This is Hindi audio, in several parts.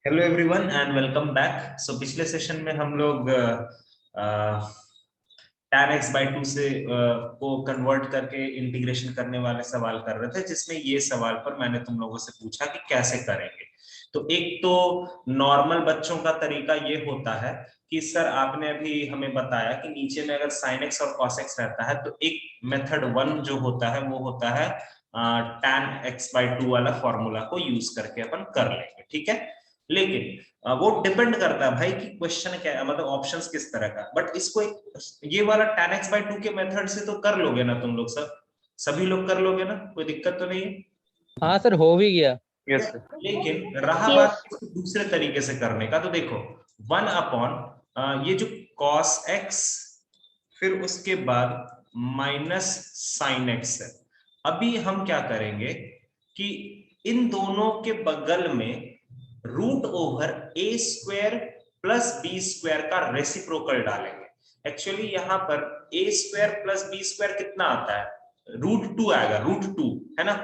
Hello everyone and welcome back. So पिछले सेशन में हम लोग tan x by 2 से को कन्वर्ट करके इंटीग्रेशन करने वाले सवाल कर रहे थे, जिसमें ये सवाल पर मैंने तुम लोगों से पूछा कि कैसे करेंगे। तो एक तो नॉर्मल बच्चों का तरीका ये होता है कि सर आपने अभी हमें बताया कि नीचे में अगर sin x और cos x रहता है तो एक मेथड वन जो होता है वो होता है tan x by 2 वाला फॉर्मूला को यूज करके अपन कर लेंगे, ठीक है। लेकिन वो डिपेंड करता है भाई कि क्वेश्चन क्या है, मतलब ऑप्शंस किस तरह का। बट इसको एक ये वाला tan x by 2 के मेथड से तो कर लोगे ना तुम लोग, सब सभी लोग कर लोगे ना, कोई दिक्कत तो नहीं है? हाँ सर, हो भी गया। Yes sir. लेकिन रहा बात दूसरे तरीके से करने का, तो देखो 1 अपॉन ये जो cos x फिर उसके बाद माइनस साइन एक्स है। अभी हम क्या करेंगे कि इन दोनों के बगल में रूट ओवर ए स्क्वायर प्लस बी स्क्वायर का रेसिप्रोकल डालेंगे। एक्चुअली यहां पर ए स्क्वायर प्लस बी स्क्वायर कितना आता है, √2 आएगा, √2 है ना।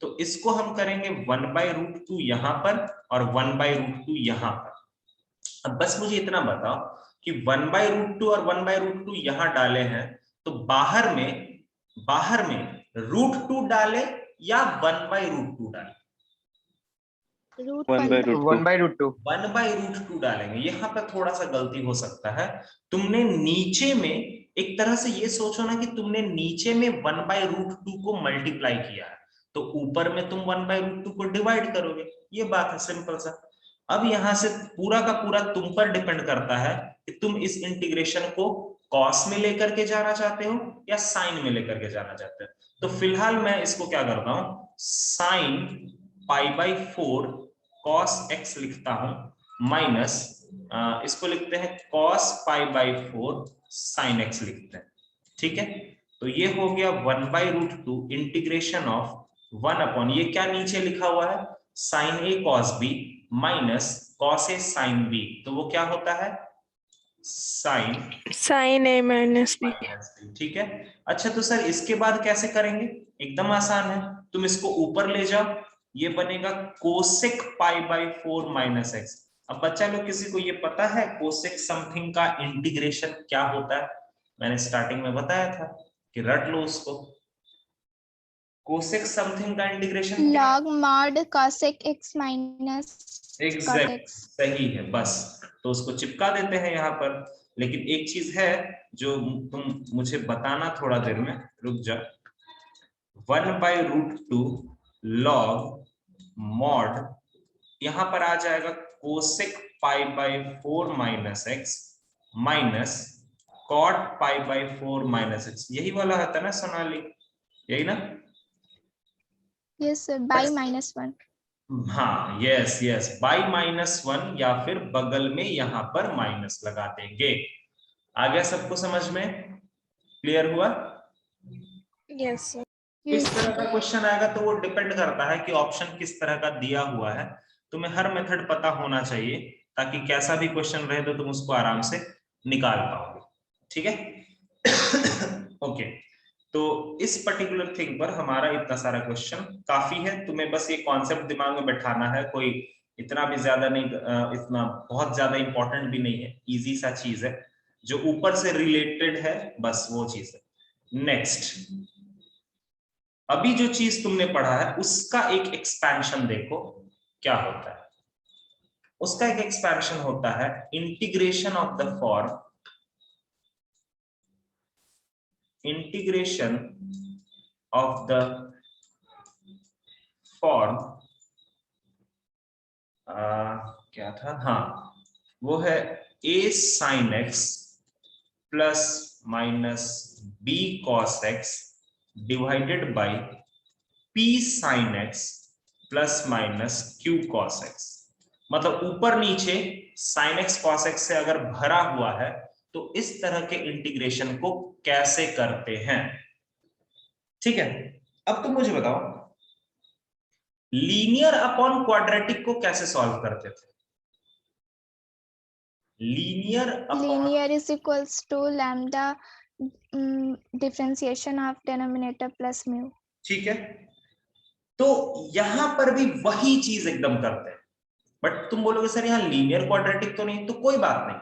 तो इसको हम करेंगे 1/√2 यहां पर और 1/√2 यहां पर। अब बस मुझे इतना बताओ कि 1/√2 और 1/√2 यहां डाले हैं, तो बाहर में √2 डाले या 1/√2 डाले? 1/√2 1/√2 डालेंगे। यहाँ पर थोड़ा सा गलती हो सकता है। तुमने नीचे में एक तरह से ये सोचो ना कि तुमने नीचे में 1/√2 को मल्टीप्लाई किया है, तो ऊपर में तुम 1/√2 को डिवाइड करोगे, ये बात है सिंपल सा। अब यहां से पूरा का पूरा तुम पर डिपेंड करता है कि तुम इस इंटीग्रेशन को कॉस में लेकर के जाना चाहते हो या साइन में लेकर के जाना चाहते हो। तो फिलहाल मैं इसको क्या करता हूं, साइन π/4 cos x लिखता हूं माइनस इसको लिखते हैं cos π/4 sin x लिखते हैं, ठीक है। तो ये हो गया 1/√2 इंटीग्रेशन ऑफ 1 अपॉन ये क्या नीचे लिखा हुआ है sin a cos b minus cos a sin b, तो वो क्या होता है sin a माइनस b। ठीक है। अच्छा तो सर इसके बाद कैसे करेंगे, एकदम आसान है, तुम इसको ऊपर ले जाओ, ये बनेगा कोसेक π/4 माइनस एक्स। अब बच्चा लोग किसी को ये पता है कोसेक समथिंग का इंटीग्रेशन क्या होता है? मैंने स्टार्टिंग में बताया था कि रट लो उसको। कोसेक समथिंग का integration log mod cosec x minus cot exact x। सही है, बस तो उसको चिपका देते हैं यहाँ पर। लेकिन एक चीज है जो तुम मुझे बताना थोड़ा देर में, रुक जा। 1/√2 log mod यहां पर आ जाएगा cosec π/4 minus x minus cot π/4 minus x, यही वाला होता है ना सोनाली, यही ना? yes sir, by -1। हाँ यस यस, बाई -1 या फिर बगल में यहां पर माइनस लगा देंगे। आ गया सबको समझ में, क्लियर हुआ? Yes sir. इस तरह का क्वेश्चन आएगा तो वो डिपेंड करता है कि ऑप्शन किस तरह का दिया हुआ है। तुम्हें हर मेथड पता होना चाहिए ताकि कैसा भी क्वेश्चन रहे तो तुम उसको आराम से निकाल पाओगे, ठीक है। ओके, तो इस पर्टिकुलर थिंग पर हमारा इतना सारा क्वेश्चन काफी है। तुम्हें बस ये कॉन्सेप्ट दिमाग में बैठाना है, कोई इतना भी ज्यादा नहीं, इतना बहुत ज्यादा इंपॉर्टेंट भी नहीं है, इजी सा चीज है जो ऊपर से रिलेटेड है, बस वो चीज है। नेक्स्ट, अभी जो चीज तुमने पढ़ा है उसका एक एक्सपेंशन देखो क्या होता है। उसका एक एक्सपेंशन होता है integration of the form, integration of the form क्या था, हाँ वो है a sin x plus minus b cos x divided by p sin x plus minus q cos x। मतलब ऊपर नीचे sin x cos x से अगर भरा हुआ है तो इस तरह के इंटीग्रेशन को कैसे करते हैं, ठीक है। अब तुम मुझे बताओ लीनियर अपॉन क्वाड्रेटिक को कैसे सॉल्व करते थे? linear is equals to lambda differentiation of denominator plus mu। ठीक है, तो यहां पर भी वही चीज एकदम करते हैं। बट तुम बोलोगे सर यहाँ लीनियर क्वाड्रेटिक तो नहीं, तो कोई बात नहीं,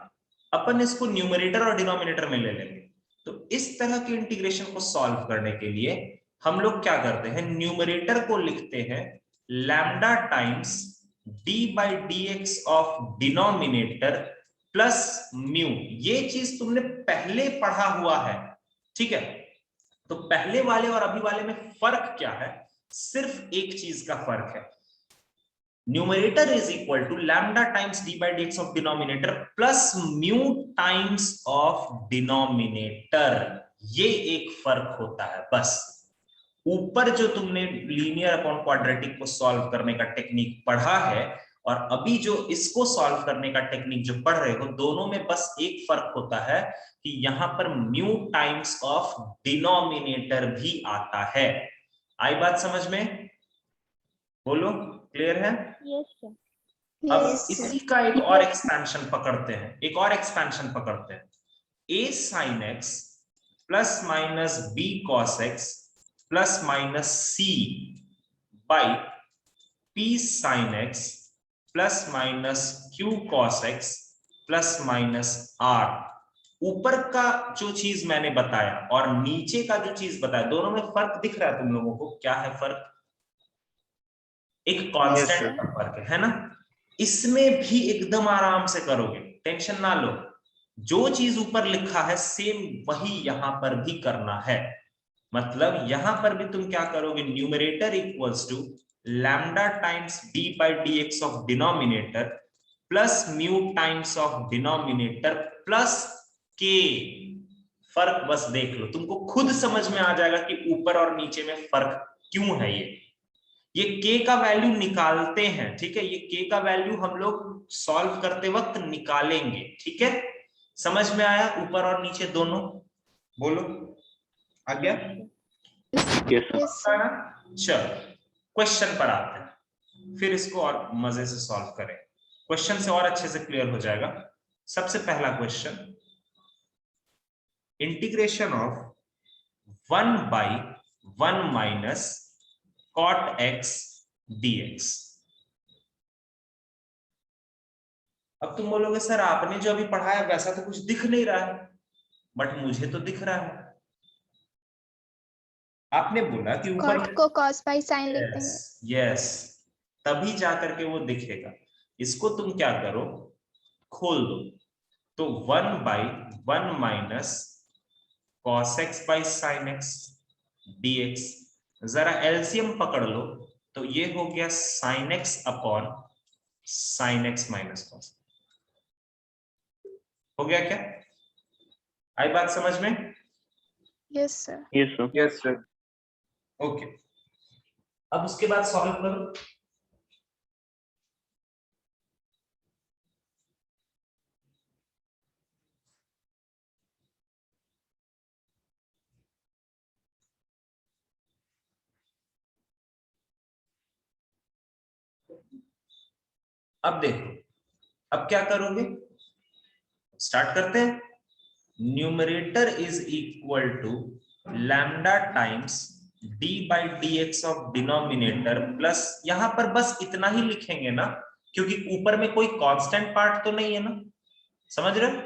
अपन इसको न्यूमरेटर और डिनोमिनेटर में ले लेंगे। तो इस तरह के इंटीग्रेशन को सॉल्व करने के लिए हम लोग क्या करते हैं, न्यूमरेटर को लिखते हैं lambda times d by D X of denominator plus mu. ये चीज तुमने पहले पढ़ा हुआ है, ठीक है। तो पहले वाले और अभी वाले में फर्क क्या है, सिर्फ एक चीज का फर्क है, numerator is equal to lambda times D by D X of denominator plus mu times of denominator. ये एक फर्क होता है बस। ऊपर जो तुमने लीनियर अपॉन क्वाड्रेटिक को सॉल्व करने का टेक्निक पढ़ा है और अभी जो इसको सॉल्व करने का टेक्निक जो पढ़ रहे हो, दोनों में बस एक फर्क होता है कि यहां पर म्यू टाइम्स ऑफ डिनोमिनेटर भी आता है। आई बात समझ में? बोलो, क्लियर है? Yes, sir. अब Yes, sir. इसी का एक और एक्सपेंशन पकड़ते हैं, एक और एक्सपेंशन पकड़ते हैं। a sin x plus minus b cos x plus minus c by p sin x plus minus q cos x plus minus r। ऊपर का जो चीज मैंने बताया और नीचे का जो चीज बताया, दोनों में फर्क दिख रहा है तुम लोगों को? क्या है फर्क? एक कांस्टेंट का फर्क है ना। इसमें भी एकदम आराम से करोगे, टेंशन ना लो। जो चीज ऊपर लिखा है सेम वही यहां पर भी करना है। मतलब यहां पर भी तुम क्या करोगे, numerator equals to lambda times D by D X of denominator plus mu times of denominator plus K. फर्क बस देख लो, तुमको खुद समझ में आ जाएगा कि ऊपर और नीचे में फर्क क्यों है। ये k का वैल्यू निकालते हैं, ठीक है। ये k का वैल्यू हम लोग सॉल्व करते वक्त निकालेंगे, ठीक है। समझ में आया ऊपर और नीचे दोनों? बोलो, आ गया? Yes, sir. चलो क्वेश्चन पर आते हैं, फिर इसको और मजे से सॉल्व करें। क्वेश्चन से और अच्छे से क्लियर हो जाएगा। सबसे पहला question, integration of 1 by 1 minus cot x dx। अब तुम बोलोगे सर आपने जो अभी पढ़ाया वैसा तो कुछ दिख नहीं रहा है, बट मुझे तो दिख रहा है। आपने बोला कि ऊपर Cot को cos by sin लिखते हैं. यस, तभी जाकर के वो दिखेगा। इसको तुम क्या करो, खोल दो, तो 1 by 1 minus cos x by sin x dx। जरा एलसीएम पकड़ लो, तो ये हो गया sin x upon sin x minus cos। हो गया क्या? आई बात समझ में? Yes, sir. Yes, sir. Yes, sir. Okay, अब उसके बाद सॉल्व करो। अब देखो, अब क्या करोगे, स्टार्ट करते हैं। Numerator is equal to lambda times d by D X of denominator plus, यहां पर बस इतना ही लिखेंगे ना, क्योंकि ऊपर में कोई कांस्टेंट पार्ट तो नहीं है ना, समझ रहे हो?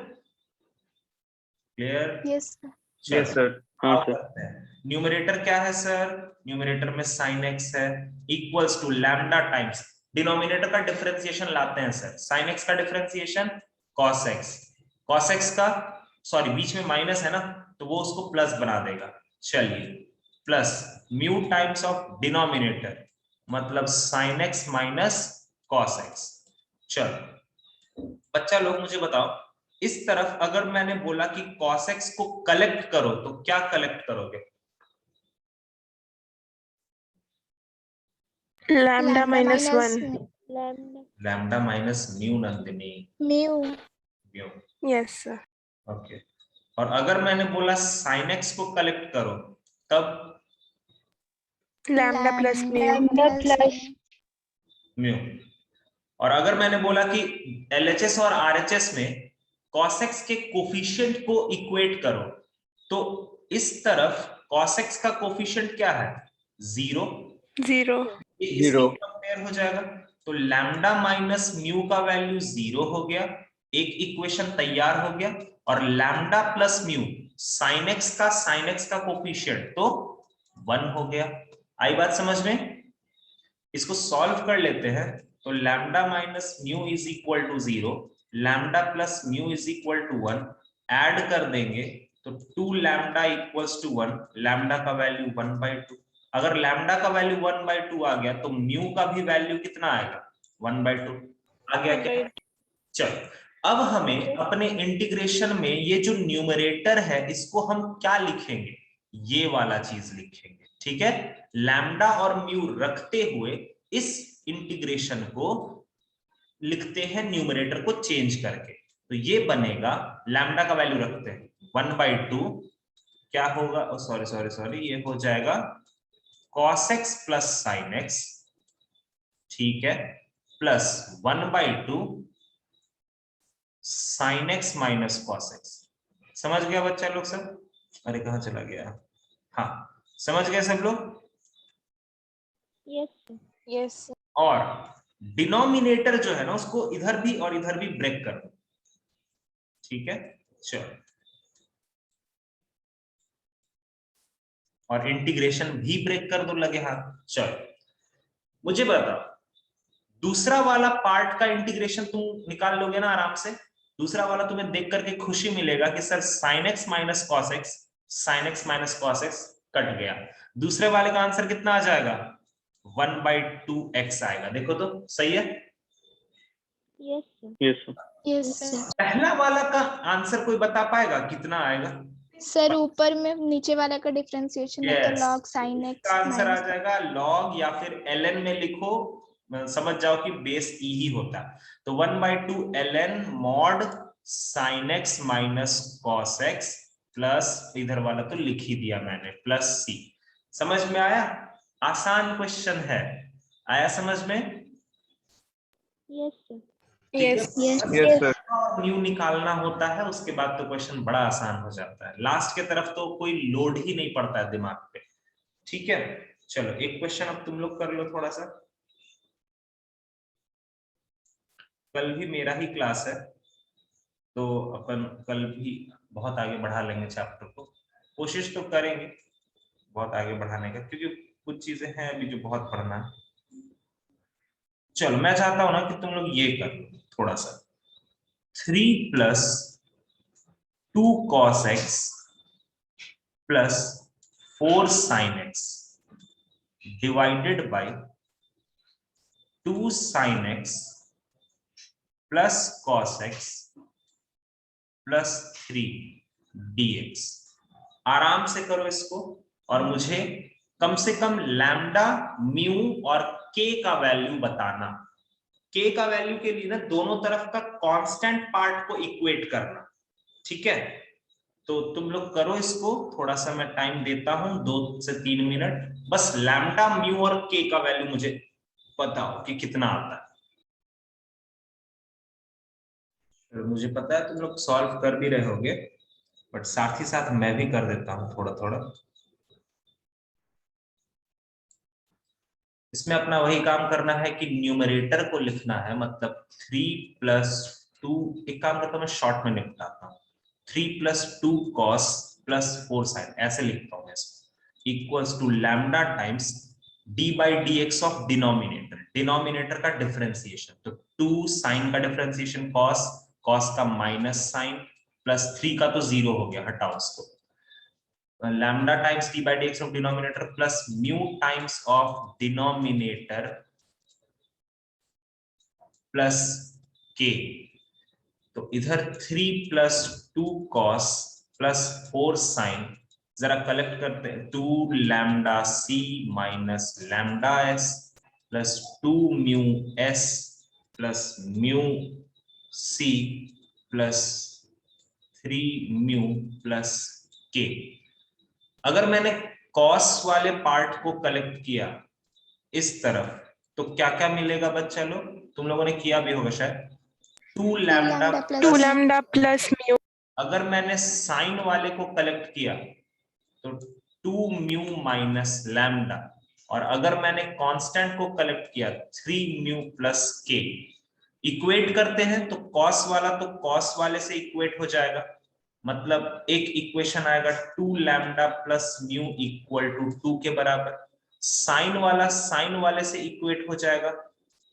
Clear? Yes, sir. Yes, sir. हाँ सर। न्यूमरेटर क्या है सर? न्यूमरेटर में sin x है, equals to lambda times, denominator का डिफरेंशिएशन लाते हैं सर, sin x का differentiation cos x, cos x का सॉरी बीच में माइनस है ना, तो वो उसको प्लस बना देगा। चलिए, plus mu times of denominator मतलब sin x minus cos x। चलो बच्चा लोग मुझे बताओ, इस तरफ अगर मैंने बोला कि cos x को कलेक्ट करो तो क्या कलेक्ट करोगे? Lambda minus 1. Lambda minus mu Nandini, Mu. Mu. Yes, sir. Okay, और अगर मैंने बोला sin x को कलेक्ट करो तब Lambda plus mu. Lambda plus mu. और अगर मैंने बोला कि LHS और RHS में cos x के कोफिशिएंट को इक्वेट करो, तो इस तरफ cos x का कोफिशिएंट क्या है? 0। 0. ये इससे कंपेयर हो जाएगा, तो लैम्डा माइनस म्यू का वैल्यू 0 हो गया, एक इक्वेशन तैयार हो गया, और lambda plus mu sine x का कोफिशिएंट तो 1 हो गया। आई बात समझ में? इसको सॉल्व कर लेते हैं। तो lambda minus mu is equal to 0, lambda plus mu is equal to 1, add कर देंगे तो 2 लैम्डा इक्वल्स टू 1, लैम्डा का वैल्यू 1/2। अगर लैम्डा का वैल्यू 1/2 आ गया तो म्यू का भी वैल्यू कितना आएगा? 1/2 आ गया क्या? चलो अब हमें अपने इंटीग्रेशन में ये जो न्यूमरेटर है इसको हम क्या लिखेंगे? ये वाला चीज लिखेंगे, ठीक है। लैम्डा और म्यू रखते हुए इस इंटीग्रेशन को लिखते हैं न्यूमरेटर को चेंज करके। तो ये बनेगा, लैम्डा का वैल्यू रखते हैं 1/2, क्या होगा? सॉरी ये हो जाएगा cos x plus sin x, ठीक है, plus 1/2 sin x minus cos x। समझ गया बच्चा लोग सब? अरे कहां चला गया? हाँ, समझ गए सब लोग? Yes. और डिनोमिनेटर जो है ना उसको इधर भी और इधर भी ब्रेक कर दो, ठीक है। चलो, और इंटीग्रेशन भी ब्रेक कर दो लगे हाथ। चलो मुझे बताओ, दूसरा वाला पार्ट का इंटीग्रेशन तुम निकाल लोगे ना आराम से? दूसरा वाला तुम्हें देख करके खुशी मिलेगा कि sir sin x minus cos x, sin x minus cos x cut गया। दूसरे वाले का आंसर कितना आ जाएगा? 1/2x आएगा। देखो तो सही है? Yes sir. पहला वाला का आंसर कोई बता पाएगा कितना आएगा? सर ऊपर में नीचे वाला का डिफरेंशिएशन है तो Yes. log sin x इसका आंसर आ minus जाएगा log, या फिर ln में लिखो, समझ जाओ कि बेस e ही होता है। तो 1/2 ln mod sin x minus cos x plus इधर वाला तो लिख ही दिया मैंने प्लस c। समझ में आया? आसान क्वेश्चन है, आया समझ में? Yes. yes न्यू निकालना होता है उसके बाद तो क्वेश्चन बड़ा आसान हो जाता है, लास्ट के तरफ तो कोई लोड ही नहीं पड़ता है दिमाग पे, ठीक है। चलो एक क्वेश्चन अब तुम लोग कर लो थोड़ा सा। कल भी मेरा ही क्लास है तो अपन कल भी बहुत आगे बढ़ा लेंगे चैप्टर को, कोशिश तो करेंगे बहुत आगे बढ़ाने का, क्योंकि कुछ चीजें हैं अभी जो बहुत पढ़ना है। चलो मैं चाहता हूं ना कि तुम लोग ये कर लो थोड़ा सा, 3 + 2 cos x plus 4 sin x divided by 2 sin x plus cos x plus 3 dx। आराम से करो इसको, और मुझे कम से कम लैम्डा, म्यू और k का वैल्यू बताना। k का वैल्यू के लिए ना दोनों तरफ का कांस्टेंट पार्ट को इक्वेट करना, ठीक है। तो तुम लोग करो इसको, थोड़ा सा मैं टाइम देता हूं 2 से 3 मिनट, बस लैम्डा, म्यू और k का वैल्यू मुझे बताओ कि कितना आता है। मुझे पता है तुम लोग सॉल्व कर भी रहे होगे, बट साथ ही साथ मैं भी कर देता हूं थोड़ा थोड़ा। इसमें अपना वही काम करना है कि न्यूमरेटर को लिखना है, मतलब 3 + 2, एक काम करता हूं मैं शॉर्ट में निपटाता हूं, 3 + 2 cos प्लस 4 sin, ऐसे लिखता हूं इसको, equals to lambda times d/dx of denominator, denominator का डिफरेंशिएशन। तो 2 sin का डिफरेंशिएशन cos, cos का माइनस साइन, प्लस 3 का तो 0 हो गया, हटाओ उसको, lambda times d/dx of denominator plus mu times of denominator plus k। तो इधर 3 + 2 cos प्लस 4 sin, जरा कलेक्ट करते हैं, 2 lambda c minus lambda s plus 2 mu s plus mu c plus 3 mu plus k। अगर मैंने कॉस वाले पार्ट को कलेक्ट किया इस तरफ तो क्या क्या मिलेगा बच्चा लोग? तुम लोगों ने किया भी होगा शायद, 2 लैम्डा 2 lambda plus mu. अगर मैंने साइन वाले को कलेक्ट किया तो 2 म्यू माइनस लैम्डा, और अगर मैंने कांस्टेंट को कलेक्ट किया 3 म्यू प्लस के, इक्वेट करते हैं तो कॉस वाला तो कॉस वाले से इक्वेट हो जाएगा, मतलब एक इक्वेशन आएगा 2 lambda plus mu equal to 2 के बराबर। साइन वाला साइन वाले से इक्वेट हो जाएगा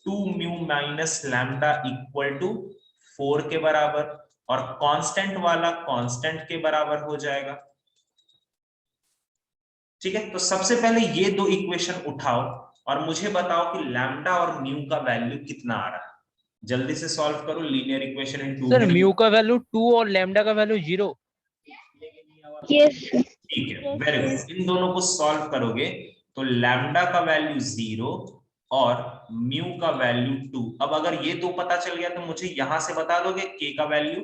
2 mu minus lambda equal to 4 के बराबर, और कांस्टेंट वाला कांस्टेंट के बराबर हो जाएगा। ठीक है, तो सबसे पहले ये दो इक्वेशन उठाओ और मुझे बताओ कि लैम्डा और म्यू का वैल्यू कितना आ रहा है। जल्दी से सॉल्व करो linear equation in two sir variable. Mu का वैल्यू 2 और लैम्डा का वैल्यू 0। Yes. ठीक है, वेरी गुड। इन दोनों को सॉल्व करोगे तो लैम्डा का वैल्यू 0 और म्यू का वैल्यू 2। अब अगर ये दो पता चल गया तो मुझे यहां से बता दोगे के का वैल्यू?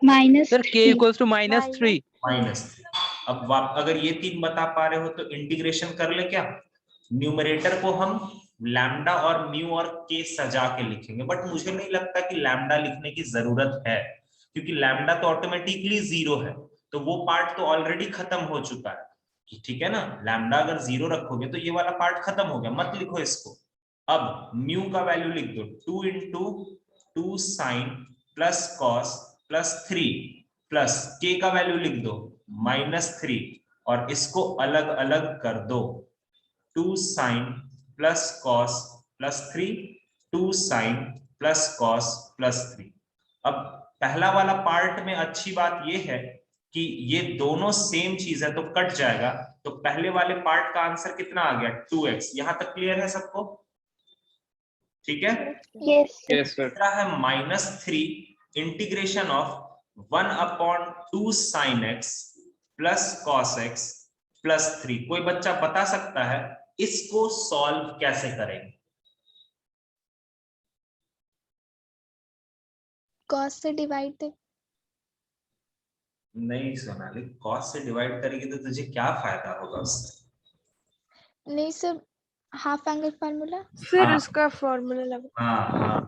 Minus सर के 3. Equals to -3। -3। अब अगर ये तीन बता पा रहे हो तो इंटीग्रेशन कर ले क्या? न्यूमरेटर को हम लैम्डा और म्यू और के सजा के लिखेंगे, बट मुझे नहीं लगता कि लैम्डा लिखने की जरूरत है, क्योंकि लैम्डा तो ऑटोमेटिकली 0 है, तो वो पार्ट तो ऑलरेडी खत्म हो चुका है। ठीक है ना, लैम्डा अगर 0 रखोगे तो ये वाला पार्ट खत्म हो गया, मत लिखो इसको। अब म्यू का वैल्यू लिख दो 2 into 2 sine plus cos plus 3 plus के का वैल्यू लिख दो -3, और इसको अलग अलग कर दो 2 sine plus cos plus 3, 2 sine plus cos plus 3। अब पहला वाला पार्ट में अच्छी बात यह है कि ये दोनों सेम चीज है तो कट जाएगा, तो पहले वाले पार्ट का आंसर कितना आ गया 2x। यहां तक क्लियर है सबको? ठीक है। Yes. Yes sir. तीसरा है -3 integration of 1/2 sine x plus cos x plus 3। कोई बच्चा बता सकता है इसको सॉल्व कैसे करेंगे? Cos से divide दे. नहीं सोनाली, कॉस से डिवाइड करेगी तो तुझे क्या फायदा होगा उससे? नहीं सर, हाफ एंगल फार्मूला. फिर हाँ। उसका फॉर्मूला लगा। हाँ।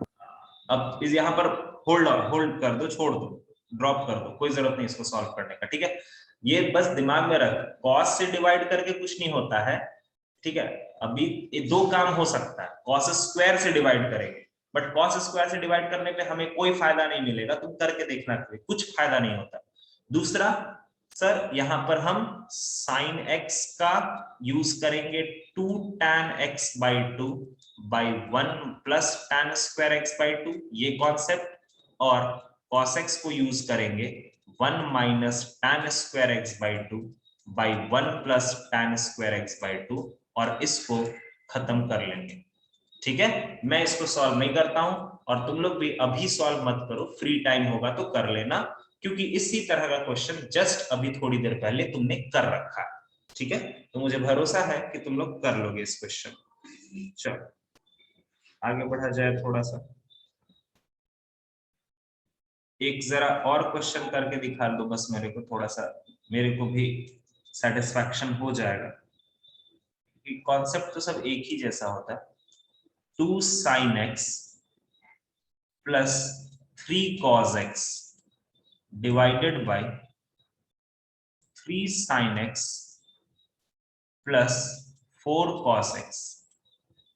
अब इस यहाँ पर होल्ड कर दो, छोड़ दो, ड्रॉप कर दो, कोई जरूरत नहीं इसको सॉल्व करने का। ठीक है, ये बस दिमाग में रख, कॉस से डिवाइड करके कुछ नहीं होता है। ठीक है, अभी ये दो काम हो सकता है, कॉस स्क्वायर से डिवाइड करेंगे, बट कॉस स्क्वायर से डिवाइड करने पे हमें कोई फायदा नहीं मिलेगा, तुम करके देखना, कुछ फायदा नहीं होता। दूसरा, सर यहाँ पर हम साइन एक्स का यूज करेंगे 2 tan x by 2 by 1 plus tan square x by 2, ये कॉन्सेप्ट। और cos x को यूज करेंगे 1 minus tan square x by 2 by 1 plus tan square x by 2, और इसको खत्म कर लेंगे। ठीक है, मैं इसको सॉल्व नहीं करता हूं, और तुम लोग भी अभी सॉल्व मत करो, फ्री टाइम होगा तो कर लेना, क्योंकि इसी तरह का क्वेश्चन जस्ट अभी थोड़ी देर पहले तुमने कर रखा है। ठीक है, तो मुझे भरोसा है कि तुम लोग कर लोगे इस क्वेश्चन। चलो आगे बढ़ा जाए थोड़ा सा, एक जरा और क्वेश्चन करके दिखा दो बस मेरे को, थोड़ा सा मेरे को भी सेटिस्फैक्शन हो जाएगा, क्योंकि कॉन्सेप्ट तो सब एक ही जैसा होता है। 2 sin x plus 3 cos x divided by 3 sin x plus 4 cos x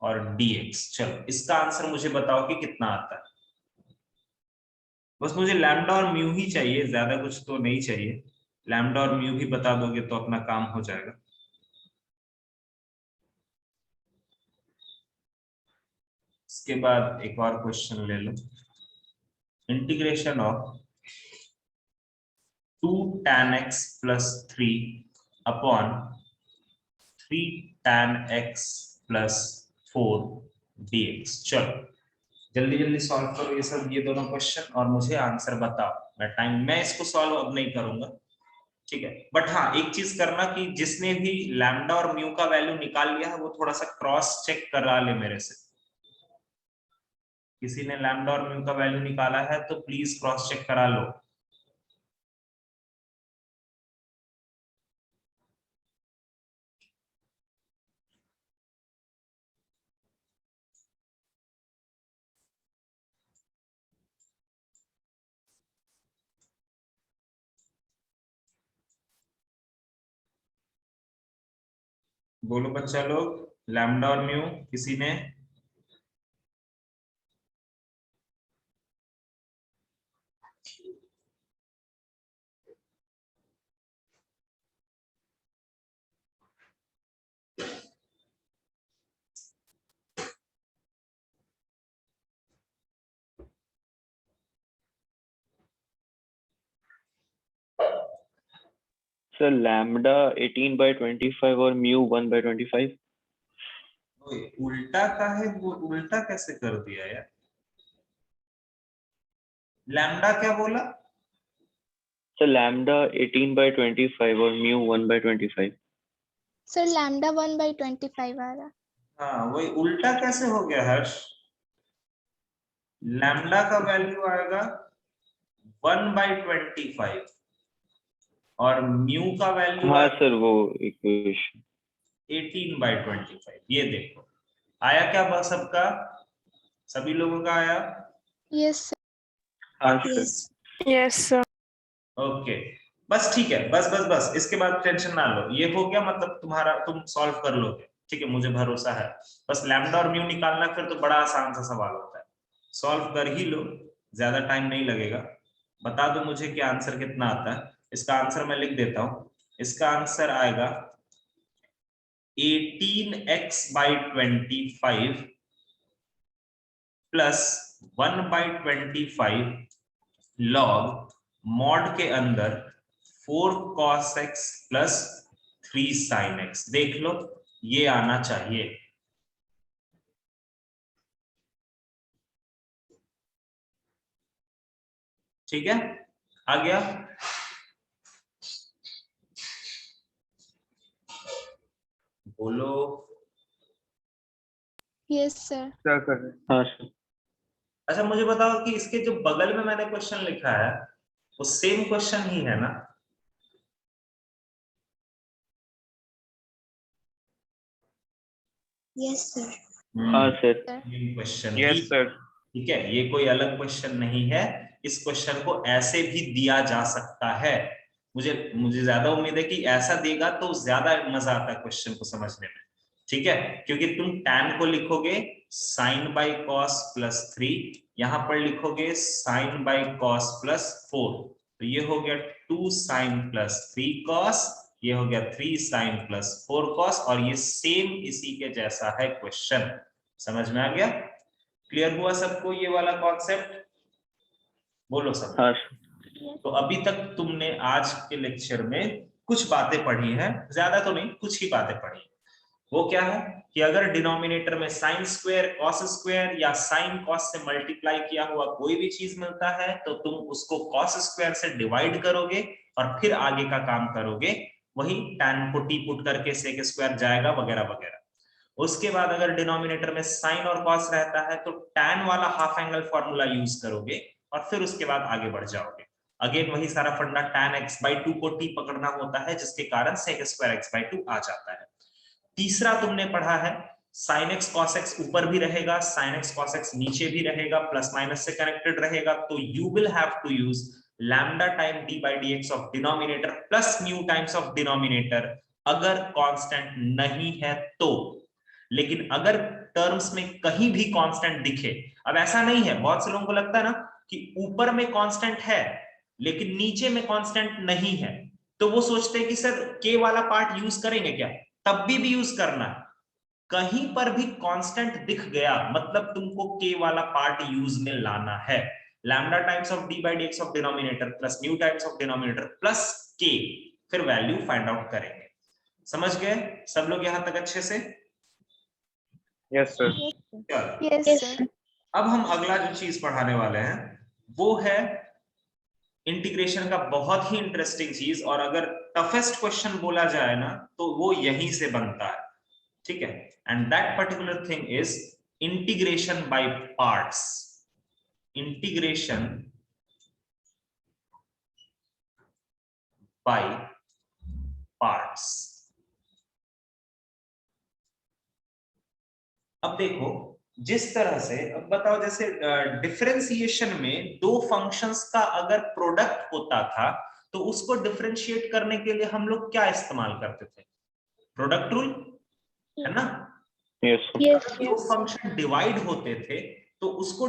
और dx। चलो इसका आंसर मुझे बताओ कि कितना आता है। बस मुझे लैम्डा और म्यू ही चाहिए, ज्यादा कुछ तो नहीं चाहिए। लैम्डा और म्यू भी बता दोगे तो अपना काम हो जाएगा। इसके बाद एक और क्वेश्चन ले लो, integration of 2 tan x plus 3 upon 3 tan x plus 4 dx। चलो जल्दी जल्दी सॉल्व करो ये सब, ये दोनों क्वेश्चन, और मुझे आंसर बताओ। मैं इसको सॉल्व अब नहीं करूंगा, ठीक है। बट हाँ एक चीज करना कि जिसने भी लैम्डा और म्यू का वैल्यू निकाल लिया है वो थोड़ा सा क्रॉस चेक करा ले मेरे से। किसी ने लैम्डा और म्यू का वैल्यू निकाला है तो प्लीज क्रॉस चेक करा लो। बोलो बच्चा लोग, लैम्डा और म्यू किसी ने? सर लैम्डा 18/25 और म्यू 1/25। ओए, उल्टा का है वो, उल्टा कैसे कर दिया यार? लैम्डा क्या बोला? सर लैम्डा 18/25 और म्यू 1/25। सर लैम्डा 1/25 आ रहा। हाँ वही, उल्टा कैसे हो गया हर्ष? लैम्डा का वैल्यू आएगा 1/25 और म्यू का वैल्यू हाँ आएगा सर वो इक्वेशन। 18/25। ये देखो आया क्या बस सबका, सभी लोगों का आया? यस हाँ sir. Sir. Yes, sir. Okay, बस ठीक है, बस बस बस इसके बाद टेंशन ना लो, ये हो गया मतलब तुम्हारा, तुम सॉल्व कर लोगे, ठीक है, मुझे भरोसा है। बस लैम्डा और म्यू निकालना फिर तो बड़ा आसान सा सवाल होता है, सॉल्व कर ही लो, ज्यादा टाइम नहीं लगेगा। बता दो मुझे कि आंसर कितना आता है। इसका आंसर मैं लिख देता हूं, इसका आंसर आएगा 18x/25 प्लस 1/25 लॉग मॉड के अंदर 4 cos x plus 3 sin x। देख लो ये आना चाहिए। ठीक है, आ गया? बोलो। Yes sir. क्या कर रहे हैं? हाँ सर। अच्छा मुझे बताओ कि इसके जो बगल में मैंने क्वेश्चन लिखा है वो सेम क्वेश्चन ही है ना? Yes sir. हाँ सर। सेम क्वेश्चन ही, यस सर। ठीक है, ये कोई अलग क्वेश्चन नहीं है। इस क्वेश्चन को ऐसे भी दिया जा सकता है। मुझे मुझे ज्यादा उम्मीद है कि ऐसा देगा तो ज्यादा मजा आता है क्वेश्चन को समझने में, ठीक है, क्योंकि तुम tan को लिखोगे sin बाई कॉस प्लस 3, यहां पर लिखोगे sin बाई कॉस प्लस 4, तो ये हो गया 2 sin प्लस 3 cos, ये हो गया 3 sin प्लस 4 cos, और ये सेम इसी के जैसा है क्वेश्चन। समझ में आ गया? क्लियर हुआ सबको ये वाला कॉन्सेप्ट? बोलो सब। हाँ सर। तो अभी तक तुमने आज के लेक्चर में कुछ बातें पढ़ी हैं, ज्यादा तो नहीं, कुछ ही बातें पढ़ी। वो क्या है कि अगर डिनोमिनेटर में साइन स्क्वायर, कॉस स्क्वायर या साइन कॉस से मल्टीप्लाई किया हुआ कोई भी चीज मिलता है तो तुम उसको कॉस स्क्वायर से डिवाइड करोगे और फिर आगे का काम करोगे, वही tan को टी पुट करके सेक स्क्वायर जाएगा वगैरह वगैरह। उसके बाद अगर डिनोमिनेटर में साइन और कॉस रहता है तो tan वाला हाफ एंगल फॉर्मूला यूज करोगे और फिर उसके बाद आगे बढ़ जाओगे। अगेन वही सारा फंडा, tan x/2 को t पकड़ना होता है जिसके कारण sec स्क्वायर x/2 आ जाता है। तीसरा तुमने पढ़ा है sin x cos x ऊपर भी रहेगा, sin x cos x नीचे भी रहेगा, प्लस माइनस से कनेक्टेड रहेगा, तो you will have to use lambda time d/dx of denominator plus mu times of denominator अगर कांस्टेंट नहीं है तो। लेकिन अगर टर्म्स में कहीं भी कांस्टेंट दिखे, अब ऐसा नहीं है, बहुत से लोगों को लगता है ना कि ऊपर में कांस्टेंट है लेकिन नीचे में कांस्टेंट नहीं है, तो वो सोचते हैं कि सर के वाला पार्ट यूज करेंगे क्या? तब भी यूज करना, कहीं पर भी कांस्टेंट दिख गया मतलब तुमको के वाला पार्ट यूज में लाना है। Lambda times of d/dx of denominator plus mu times of denominator plus के, फिर वैल्यू फाइंड आउट करेंगे। समझ गए सब लोग यहां तक अच्छे से? Yes sir. चलो यस सर। अब हम अगला जो चीज पढ़ाने वाले हैं वो है इंटीग्रेशन का बहुत ही इंटरेस्टिंग चीज, और अगर टफेस्ट क्वेश्चन बोला जाए ना तो वो यहीं से बनता है, ठीक है, and that particular thing is integration by parts. Integration by parts. अब देखो जिस तरह से, अब बताओ जैसे डिफरेंशिएशन में दो फंक्शंस का अगर प्रोडक्ट होता था तो उसको डिफरेंशिएट करने के लिए हम लोग क्या इस्तेमाल करते थे? Product rule. है ना? Yes. Yes. जो फंक्शन डिवाइड होते थे तो उसको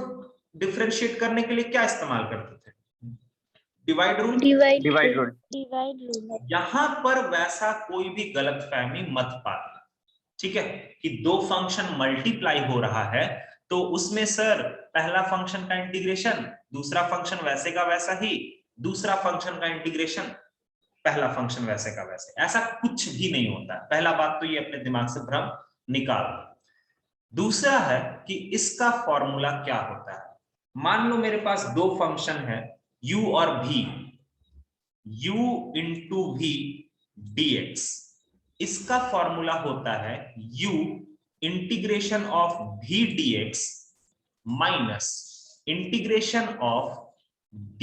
डिफरेंशिएट करने के लिए क्या इस्तेमाल करते थे? Divide rule. Divide rule. Divide rule. यहां पर वैसा कोई भी गलतफहमी मत पालना, ठीक है? कि दो फंक्शन मल्टीप्लाई हो रहा है तो उसमें सर पहला फंक्शन का इंटीग्रेशन दूसरा फंक्शन वैसे का वैसा ही, दूसरा फंक्शन का इंटीग्रेशन पहला फंक्शन वैसे का वैसे, ऐसा कुछ भी नहीं होता। पहला बात तो ये अपने दिमाग से भ्रम निकाल दो। दूसरा है कि इसका फॉर्मूला क्या होता है। मान लो मेरे पास दो फंक्शन है u और v, u into v dx, इसका फॉर्मूला होता है u integration of v dx minus integration of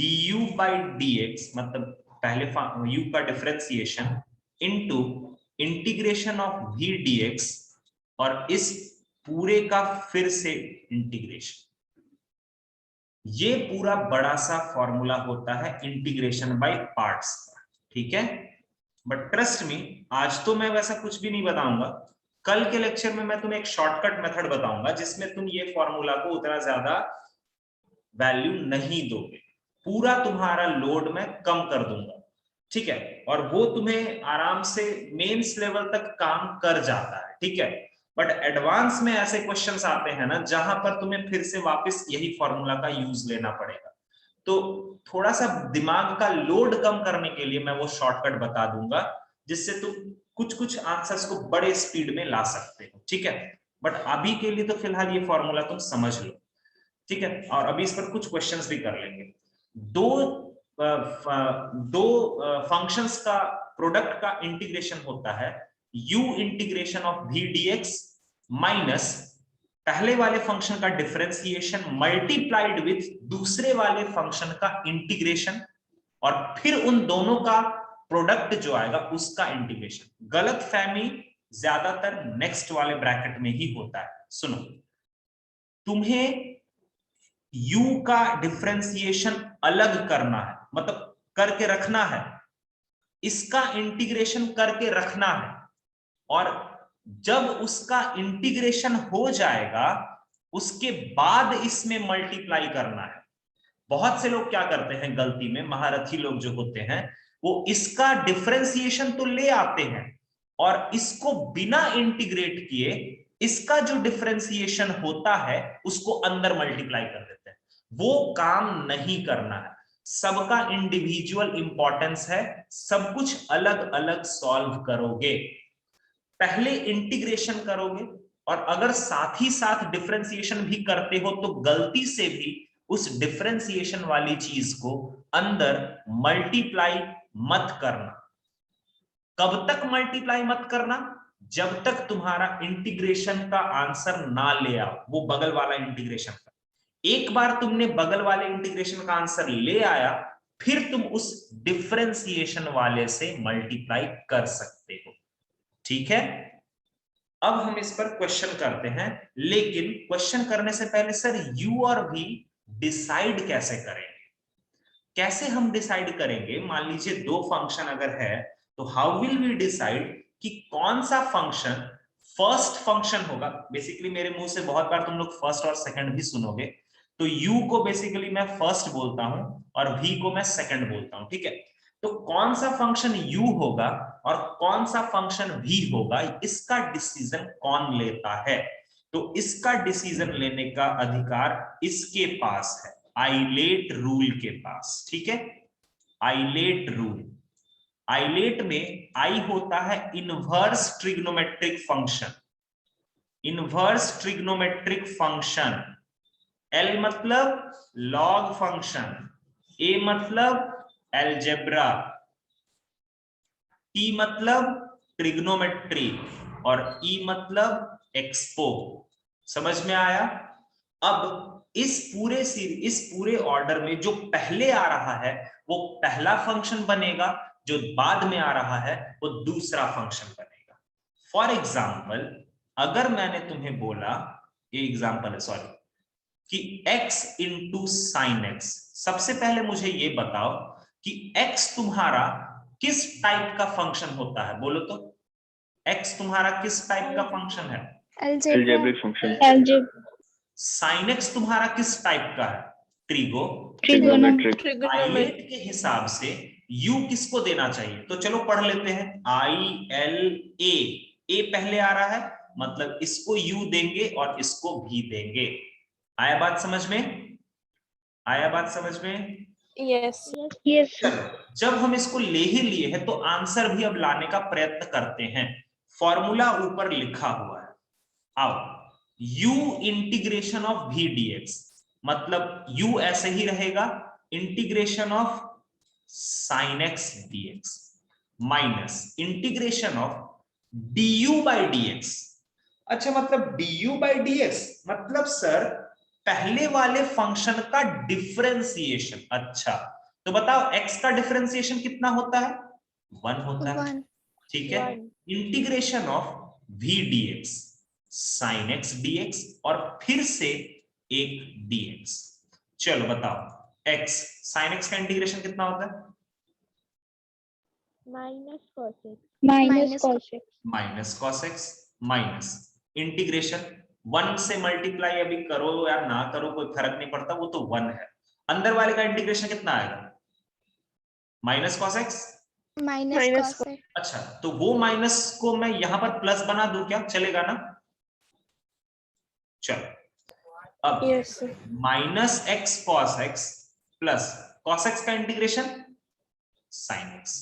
du by dx, मतलब पहले u का differentiation into integration of v dx और इस पूरे का फिर से इंटीग्रेशन। ये पूरा बड़ा सा फॉर्मूला होता है इंटीग्रेशन बाय पार्ट्स का, ठीक है? बट ट्रस्ट मी, आज तो मैं वैसा कुछ भी नहीं बताऊंगा। कल के लेक्चर में मैं तुम्हें एक शॉर्टकट मेथड बताऊंगा जिसमें तुम ये फॉर्मूला को उतना ज्यादा वैल्यू नहीं दोगे, पूरा तुम्हारा लोड मैं कम कर दूंगा, ठीक है? और वो तुम्हें आराम से मेंस लेवल तक काम कर जाता है, ठीक है? बट एडवांस में ऐसे क्वेश्चंस आते हैं ना जहां पर तुम्हें फिर से वापस यही फॉर्मूला का यूज लेना पड़ेगा, तो थोड़ा सा दिमाग का लोड कम करने के लिए मैं वो शॉर्टकट बता दूंगा जिससे तुम कुछ कुछ आंसर्स को बड़े स्पीड में ला सकते हो, ठीक है? बट अभी के लिए तो फिलहाल ये फॉर्मूला तुम समझ लो, ठीक है? और अभी इस पर कुछ क्वेश्चंस भी कर लेंगे। दो फंक्शंस का प्रोडक्ट का इंटीग्रेशन होता है u integration of v dx minus पहले वाले फंक्शन का डिफरेंशिएशन मल्टीप्लाइड विथ दूसरे वाले फंक्शन का इंटीग्रेशन और फिर उन दोनों का प्रोडक्ट जो आएगा उसका इंटीग्रेशन। गलतफहमी ज्यादातर नेक्स्ट वाले ब्रैकेट में ही होता है। सुनो, तुम्हें u का डिफरेंशिएशन अलग करना है, मतलब करके रखना है, इसका इंटीग्रेशन करके रखना है, और जब उसका इंटीग्रेशन हो जाएगा उसके बाद इसमें मल्टीप्लाई करना है। बहुत से लोग क्या करते हैं गलती में, महारथी लोग जो होते हैं वो इसका डिफरेंशिएशन तो ले आते हैं और इसको बिना इंटीग्रेट किए इसका जो डिफरेंशिएशन होता है उसको अंदर मल्टीप्लाई कर देते हैं। वो काम नहीं करना है, सबका इंडिविजुअल इंपॉर्टेंस है, सब कुछ अलग अलग सॉल्व करोगे। पहले इंटीग्रेशन करोगे और अगर साथ ही साथ डिफरेंशिएशन भी करते हो तो गलती से भी उस डिफरेंशिएशन वाली चीज को अंदर मल्टीप्लाई मत करना। कब तक मल्टीप्लाई मत करना? जब तक तुम्हारा इंटीग्रेशन का आंसर ना ले आओ, वो बगल वाला इंटीग्रेशन का। एक बार तुमने बगल वाले इंटीग्रेशन का आंसर ले आया फिर तुम उस डिफरेंशिएशन वाले से मल्टीप्लाई कर सकते हो, ठीक है? अब हम इस पर क्वेश्चन करते हैं, लेकिन क्वेश्चन करने से पहले सर u और v डिसाइड कैसे करेंगे? कैसे हम डिसाइड करेंगे? मान लीजिए दो फंक्शन अगर है तो हाउ विल वी डिसाइड कि कौन सा फंक्शन फर्स्ट फंक्शन होगा? बेसिकली मेरे मुंह से बहुत बार तुम लोग फर्स्ट और सेकंड भी सुनोगे, तो u को बेसिकली मैं फर्स्ट बोलता हूं और v को मैं सेकंड बोलता हूं, ठीक है? तो कौन सा फंक्शन u होगा और कौन सा फंक्शन v होगा, इसका डिसीजन कौन लेता है? तो इसका डिसीजन लेने का अधिकार इसके पास है, आइलेट रूल के पास, ठीक है? ILATE rule. आइलेट में I होता है inverse trigonometric function, inverse trigonometric function. L मतलब लॉग फंक्शन, A मतलब अलजेब्रा, T मतलब ट्रिग्नोमेट्री और E मतलब एक्सपो। समझ में आया? अब इस पूरे ऑर्डर में जो पहले आ रहा है वो पहला फंक्शन बनेगा, जो बाद में आ रहा है वो दूसरा फंक्शन बनेगा। फॉर एग्जाम्पल अगर मैंने तुम्हें बोला, ये एग्जाम्पल है सॉरी, कि x इंटू साइन एक्स, सबसे पहले मुझे ये बताओ कि x तुम्हारा किस टाइप का फंक्शन होता है? बोलो तो। x तुम्हारा किस टाइप का फंक्शन है? Algebra. algebraic function, sin x तुम्हारा किस टाइप का है? trigonometric, आइलेट के हिसाब से u किसको देना चाहिए? तो चलो पढ़ लेते हैं। I L A, a पहले आ रहा है, मतलब इसको u देंगे और इसको भी देंगे। आया बात समझ में? आया बात समझ में? Yes. चलो, जब हम इसको ले ही लिए हैं तो आंसर भी अब लाने का प्रयत्न करते हैं। फॉर्मूला ऊपर लिखा हुआ है, आओ। u integration of v dx, मतलब u ऐसे ही रहेगा, integration of sin x dx minus integration of du by dx। अच्छा, मतलब du by dx मतलब सर पहले वाले फंक्शन का डिफरेंशिएशन। अच्छा, तो बताओ x का डिफरेंशिएशन कितना होता है? 1 होता है। 1. ठीक है, integration of v dx sin x dx और फिर से एक dx। चलो बताओ, x sin x का इंटीग्रेशन कितना होता है? Minus cos x. Minus cos x minus integration 1 से मल्टीप्लाई अभी करो या ना करो कोई फर्क नहीं पड़ता, वो तो 1 है। अंदर वाले का इंटीग्रेशन कितना आएगा? Minus cos x। Minus cos x. अच्छा, तो वो माइनस को मैं यहां पर प्लस बना दूं क्या? चलेगा ना? चलो, अब Yes. Minus x cos x plus cos x का integration sin x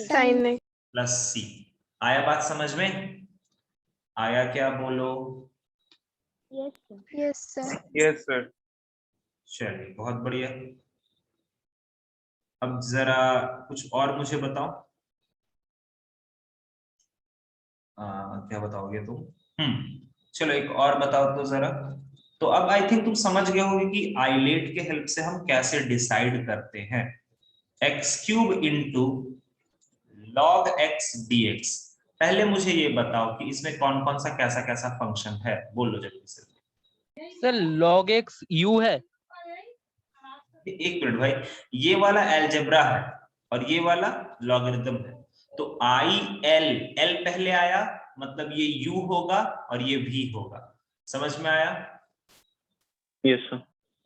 Sin x. Plus c। आया बात समझ में? आया क्या? बोलो। Yes, sir. yes sir, चलिए, बहुत बढ़िया। अब जरा कुछ और मुझे बताओ। क्या बताओगे तुम? चलो एक और बताओ तो जरा। तो अब आई थिंक तुम समझ गए होगे कि आइलेट के हेल्प से हम कैसे डिसाइड करते हैं। X cube into log x dx। पहले मुझे ये बताओ कि इसमें कौन कौन सा कैसा कैसा फंक्शन है, बोलो जल्दी से। सर log x u है। एक मिनट भाई, ये वाला अलजेब्रा है और ये वाला लॉगरिथम है। तो आई एल, एल पहले आया, मतलब ये u होगा और ये v होगा। समझ में आया? yes sir,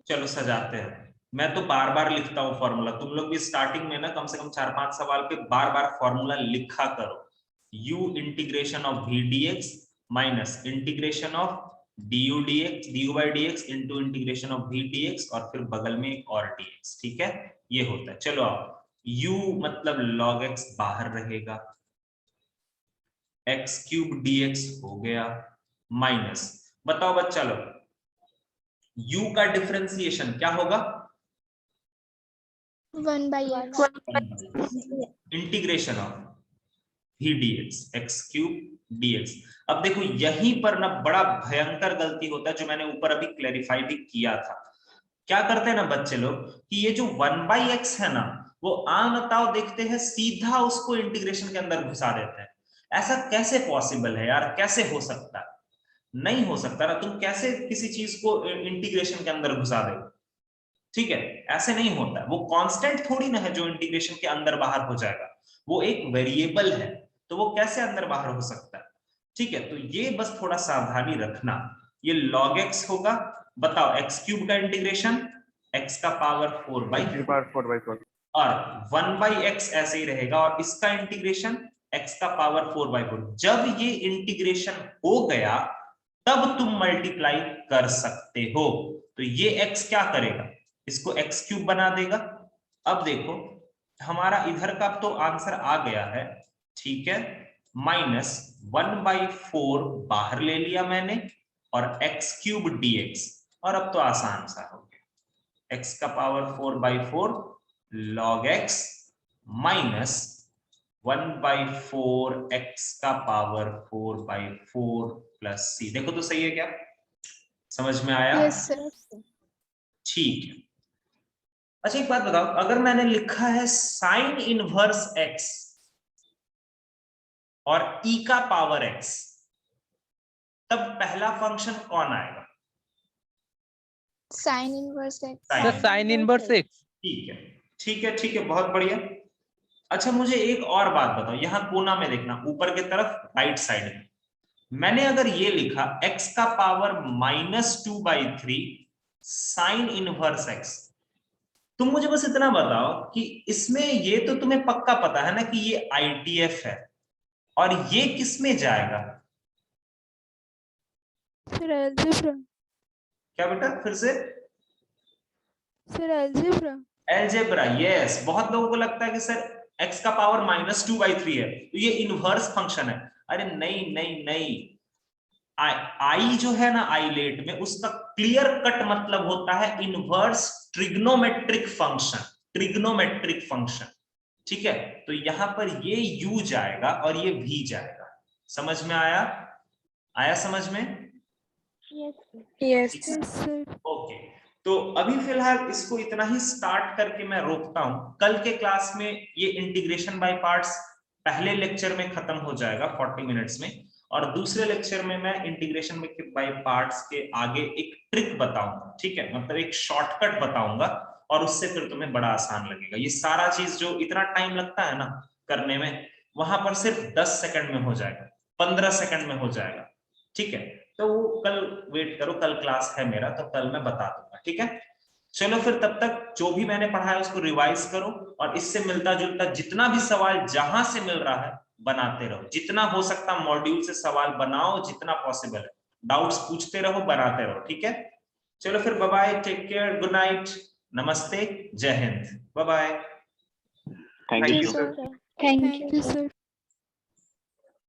चलो सजाते हैं। मैं तो बार बार लिखता हूँ फॉर्मूला, तुम लोग भी स्टार्टिंग में ना कम से कम 4-5 सवाल पे बार बार फॉर्मूला लिखा करो। u integration of v dx minus integration of du dx, du by dx into integration of v dx और फिर बगल में एक और dx। ठीक है, ये होता है। चलो आओ, u मतलब log x बाहर रहेगा, x क्यूब dx हो गया, माइनस बताओ बच्चा लोग u का डिफरेंशिएशन क्या होगा? 1 by x. Integration of v dx, x cube dx। अब देखो यहीं पर ना बड़ा भयंकर गलती होता है, जो मैंने ऊपर अभी क्लैरिफाई भी किया था। क्या करते हैं ना बच्चे लोग कि ये जो 1 by x है ना, वो आमताव देखते हैं सीधा उसको इंटीग्रेशन के अंदर घुसा देते हैं। ऐसा कैसे पॉसिबल है यार? कैसे हो सकता है? नहीं हो सकता ना। तुम कैसे किसी चीज को इंटीग्रेशन के अंदर घुसा दे? ठीक है, ऐसे नहीं होता है। वो कांस्टेंट थोड़ी ना है जो इंटीग्रेशन के अंदर बाहर हो जाएगा, वो एक वेरिएबल है, तो वो कैसे अंदर बाहर हो सकता है? ठीक है, तो ये बस थोड़ा सावधानी रखना। ये log x होगा, बताओ x क्यूब का इंटीग्रेशन x का पावर 4/4 और 1/x ऐसे ही रहेगा और इसका इंटीग्रेशन x का पावर 4/4। जब ये इंटीग्रेशन हो गया तब तुम मल्टीप्लाई कर सकते हो। तो ये x क्या करेगा? इसको x क्यूब बना देगा। अब देखो हमारा इधर का तो आंसर आ गया है, ठीक है, माइनस 1/4 बाहर ले लिया मैंने और x क्यूब dx, और अब तो आसान सा हो गया, x का power 4/4 log x minus 1/4 x का पावर 4/4 प्लस c। देखो तो सही है क्या? समझ में आया? Yes, sir. ठीक है। अच्छा एक बात बताओ, अगर मैंने लिखा है साइन इनवर्स x और e का पावर x, तब पहला फंक्शन कौन आएगा? Sin inverse x. Sir sin inverse x। ठीक है, ठीक है, ठीक है, बहुत बढ़िया। अच्छा मुझे एक और बात बताओ, यहाँ कोना में देखना, ऊपर की तरफ राइट साइड में मैंने अगर ये लिखा x का पावर -2/3 साइन इनवर्स x, तुम मुझे बस इतना बताओ कि इसमें ये तो तुम्हें पक्का पता है ना कि ये ITF है, और ये किस में जाएगा? Sir algebra. क्या बेटा फिर से? Sir algebra. Algebra, yes. बहुत लोगों को लगता है कि सर x का पावर -2/3 है तो ये इनवर्स फंक्शन है। अरे नहीं नहीं नहीं, आई जो है ना आइलेट में, उसका क्लियर कट मतलब होता है inverse trigonometric function, trigonometric function. ठीक है, तो यहां पर ये u जाएगा और ये v जाएगा। समझ में आया? आया समझ में? Yes sir. ओके, तो अभी फिलहाल इसको इतना ही स्टार्ट करके मैं रोकता हूं। कल के क्लास में ये इंटीग्रेशन बाय पार्ट्स पहले लेक्चर में खत्म हो जाएगा 40 मिनट्स में, और दूसरे लेक्चर में मैं इंटीग्रेशन बाय पार्ट्स के आगे एक ट्रिक बताऊंगा। ठीक है, मतलब एक शॉर्टकट बताऊंगा, और उससे फिर तुम्हें बड़ा आसान लगेगा। ये सारा चीज जो इतना टाइम लगता है ना करने में, वहां पर सिर्फ 10 सेकंड में हो जाएगा, 15 सेकंड में हो जाएगा। ठीक है, तो वो कल वेट करो, कल क्लास है मेरा, तो कल मैं बता दूंगा। ठीक है, चलो फिर तब तक जो भी मैंने पढ़ा है उसको रिवाइज करो, और इससे मिलता जुलता जितना भी सवाल जहां से मिल रहा है बनाते रहो। जितना हो सकता मॉड्यूल से सवाल बनाओ, जितना पॉसिबल है। डाउट्स पूछते रहो, बनाते रहो। ठीक है, चलो फिर bye bye, take care, good night, नमस्ते, जय हिंद, bye bye. Thank you, Thank you, sir. sir. Thank thank you. You sir.